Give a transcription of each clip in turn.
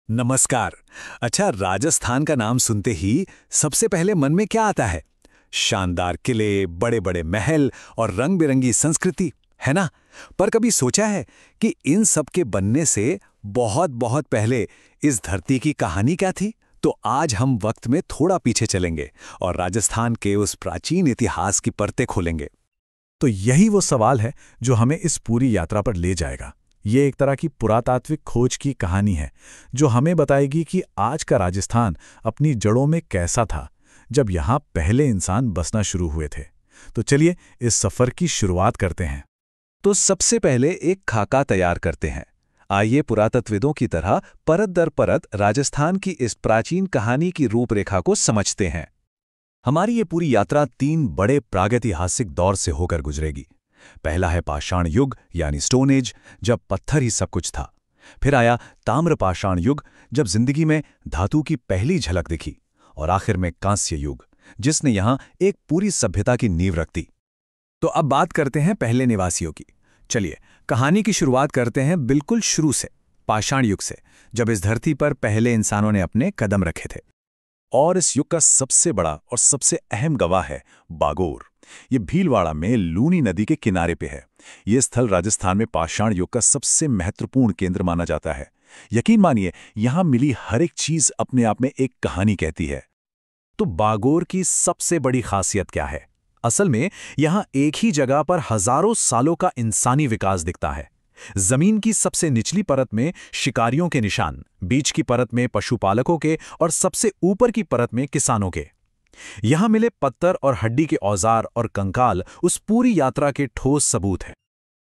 नमस्कार। अच्छा, राजस्थान का नाम सुनते ही सबसे पहले मन में क्या आता है? शानदार किले, बड़े बड़े महल और रंग बिरंगी संस्कृति, है ना? पर कभी सोचा है कि इन सब के बनने से बहुत बहुत पहले इस धरती की कहानी क्या थी? तो आज हम वक्त में थोड़ा पीछे चलेंगे और राजस्थान के उस प्राचीन इतिहास की परतें खोलेंगे। तो यही वो सवाल है जो हमें इस पूरी यात्रा पर ले जाएगा। ये एक तरह की पुरातात्विक खोज की कहानी है जो हमें बताएगी कि आज का राजस्थान अपनी जड़ों में कैसा था जब यहाँ पहले इंसान बसना शुरू हुए थे। तो चलिए इस सफ़र की शुरुआत करते हैं। तो सबसे पहले एक खाका तैयार करते हैं। आइए पुरातत्वविदों की तरह परत दर परत राजस्थान की इस प्राचीन कहानी की रूपरेखा को समझते हैं। हमारी ये पूरी यात्रा 3 बड़े प्रागैतिहासिक दौर से होकर गुजरेगी। पहला है पाषाण युग यानी स्टोन एज, जब पत्थर ही सब कुछ था। फिर आया ताम्र पाषाण युग, जब जिंदगी में धातु की पहली झलक दिखी। और आखिर में कांस्य युग, जिसने यहाँ एक पूरी सभ्यता की नींव रख दी। तो अब बात करते हैं पहले निवासियों की। चलिए कहानी की शुरुआत करते हैं बिल्कुल शुरू से, पाषाण युग से, जब इस धरती पर पहले इंसानों ने अपने कदम रखे थे। और इस युग का सबसे बड़ा और सबसे अहम गवाह है बागोर। ये भीलवाड़ा में लूनी नदी के किनारे पे है। ये स्थल राजस्थान में पाषाण युग का सबसे महत्वपूर्ण केंद्र माना जाता है। यकीन मानिए, यहाँ मिली हर एक चीज अपने आप में एक कहानी कहती है। तो बागोर की सबसे बड़ी खासियत क्या है? असल में यहाँ एक ही जगह पर हजारों सालों का इंसानी विकास दिखता है। जमीन की सबसे निचली परत में शिकारियों के निशान, बीच की परत में पशुपालकों के और सबसे ऊपर की परत में किसानों के। यहां मिले पत्थर और हड्डी के औजार और कंकाल उस पूरी यात्रा के ठोस सबूत हैं।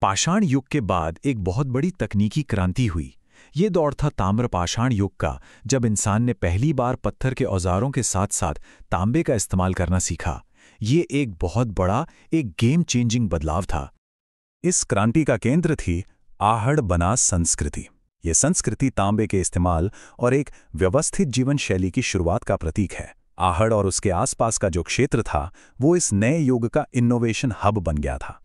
पाषाण युग के बाद एक बहुत बड़ी तकनीकी क्रांति हुई। ये दौर था ताम्र पाषाण युग का, जब इंसान ने पहली बार पत्थर के औजारों के साथ साथ तांबे का इस्तेमाल करना सीखा। ये एक बहुत बड़ा, एक गेम चेंजिंग बदलाव था। इस क्रांति का केंद्र थी आहड़ बनास संस्कृति। ये संस्कृति तांबे के इस्तेमाल और एक व्यवस्थित जीवन शैली की शुरुआत का प्रतीक है। आहड़ और उसके आसपास का जो क्षेत्र था, वो इस नए युग का इनोवेशन हब बन गया था।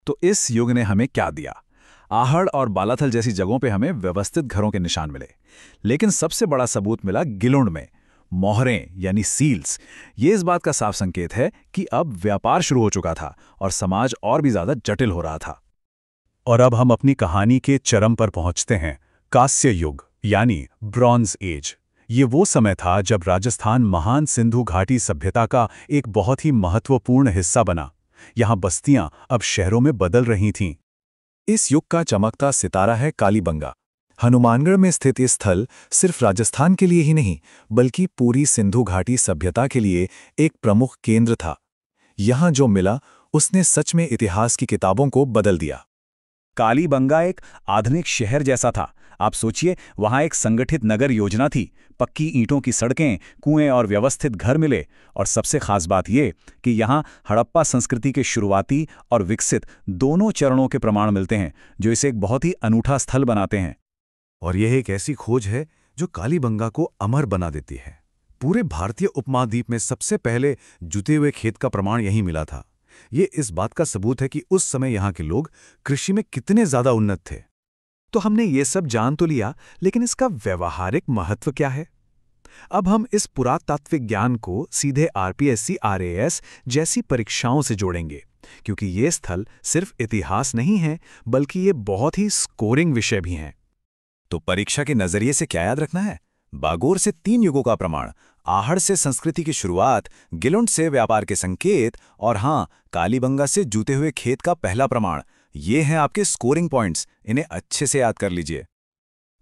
तो इस युग ने हमें क्या दिया? आहड़ और बालाथल जैसी जगहों पे हमें व्यवस्थित घरों के निशान मिले। लेकिन सबसे बड़ा सबूत मिला गिलोंड में। मोहरें यानी सील्स। ये इस बात का साफ संकेत है कि अब व्यापार शुरू हो चुका था और समाज और भी ज्यादा जटिल हो रहा था। और अब हम अपनी कहानी के चरम पर पहुंचते हैं, कांस्य युग यानी ब्रॉन्ज एज। ये वो समय था जब राजस्थान महान सिंधु घाटी सभ्यता का एक बहुत ही महत्वपूर्ण हिस्सा बना। यहाँ बस्तियां अब शहरों में बदल रही थीं। इस युग का चमकता सितारा है कालीबंगा। हनुमानगढ़ में स्थित इस स्थल सिर्फ राजस्थान के लिए ही नहीं, बल्कि पूरी सिंधु घाटी सभ्यता के लिए एक प्रमुख केंद्र था। यहाँ जो मिला, उसने सच में इतिहास की किताबों को बदल दिया। कालीबंगा एक आधुनिक शहर जैसा था। आप सोचिए, वहां एक संगठित नगर योजना थी, पक्की ईंटों की सड़कें, कुएं और व्यवस्थित घर मिले। और सबसे खास बात यह कि यहां हड़प्पा संस्कृति के शुरुआती और विकसित दोनों चरणों के प्रमाण मिलते हैं, जो इसे एक बहुत ही अनूठा स्थल बनाते हैं। और यह एक ऐसी खोज है जो कालीबंगा को अमर बना देती है। पूरे भारतीय उपमहाद्वीप में सबसे पहले जुते हुए खेत का प्रमाण यहीं मिला था। ये इस बात का सबूत है कि उस समय यहाँ के लोग कृषि में कितने ज्यादा उन्नत थे। तो हमने ये सब जान तो लिया, लेकिन इसका व्यवहारिक महत्व क्या है? अब हम इस पुरातात्विक ज्ञान को सीधे आरपीएससी आरएएस जैसी परीक्षाओं से जोड़ेंगे, क्योंकि ये स्थल सिर्फ इतिहास नहीं है, बल्कि ये बहुत ही स्कोरिंग विषय भी हैं। तो परीक्षा के नजरिए से क्या याद रखना है? बागोर से 3 युगों का प्रमाण, आहड़ से संस्कृति की शुरुआत, गिलोंड से व्यापार के संकेत और हाँ, कालीबंगा से जूते हुए खेत का पहला प्रमाण। ये हैं आपके स्कोरिंग पॉइंट्स। इन्हें अच्छे से याद कर लीजिए।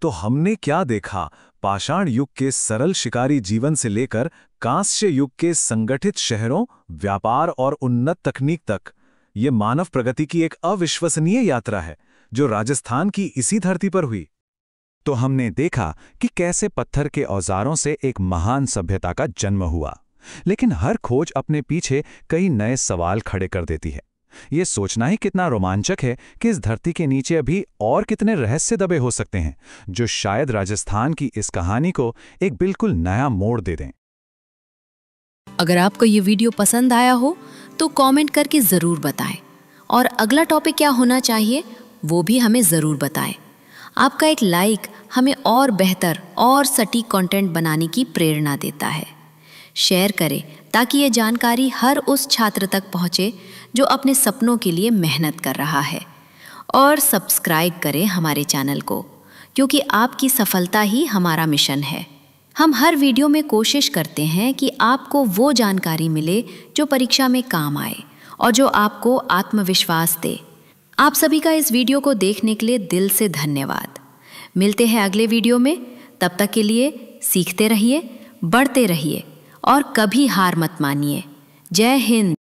तो हमने क्या देखा? पाषाण युग के सरल शिकारी जीवन से लेकर कांस्य युग के संगठित शहरों, व्यापार और उन्नत तकनीक तक। ये मानव प्रगति की एक अविश्वसनीय यात्रा है जो राजस्थान की इसी धरती पर हुई। तो हमने देखा कि कैसे पत्थर के औजारों से एक महान सभ्यता का जन्म हुआ। लेकिन हर खोज अपने पीछे कई नए सवाल खड़े कर देती है। ये सोचना ही कितना रोमांचक है कि इस धरती के नीचे अभी और कितने रहस्य दबे हो सकते हैं, जो शायद राजस्थान की इस कहानी को एक बिल्कुल नया मोड़ दे दें। अगर आपको ये वीडियो पसंद आया हो तो कमेंट करके ज़रूर बताएं और अगला टॉपिक क्या होना चाहिए वो भी हमें ज़रूर बताएं। आपका एक लाइक हमें और बेहतर और सटीक कंटेंट बनाने की प्रेरणा देता है। शेयर करें ताकि ये जानकारी हर उस छात्र तक पहुंचे जो अपने सपनों के लिए मेहनत कर रहा है। और सब्सक्राइब करें हमारे चैनल को, क्योंकि आपकी सफलता ही हमारा मिशन है। हम हर वीडियो में कोशिश करते हैं कि आपको वो जानकारी मिले जो परीक्षा में काम आए और जो आपको आत्मविश्वास दे। आप सभी का इस वीडियो को देखने के लिए दिल से धन्यवाद। मिलते हैं अगले वीडियो में। तब तक के लिए सीखते रहिए, बढ़ते रहिए और कभी हार मत मानिए। जय हिंद।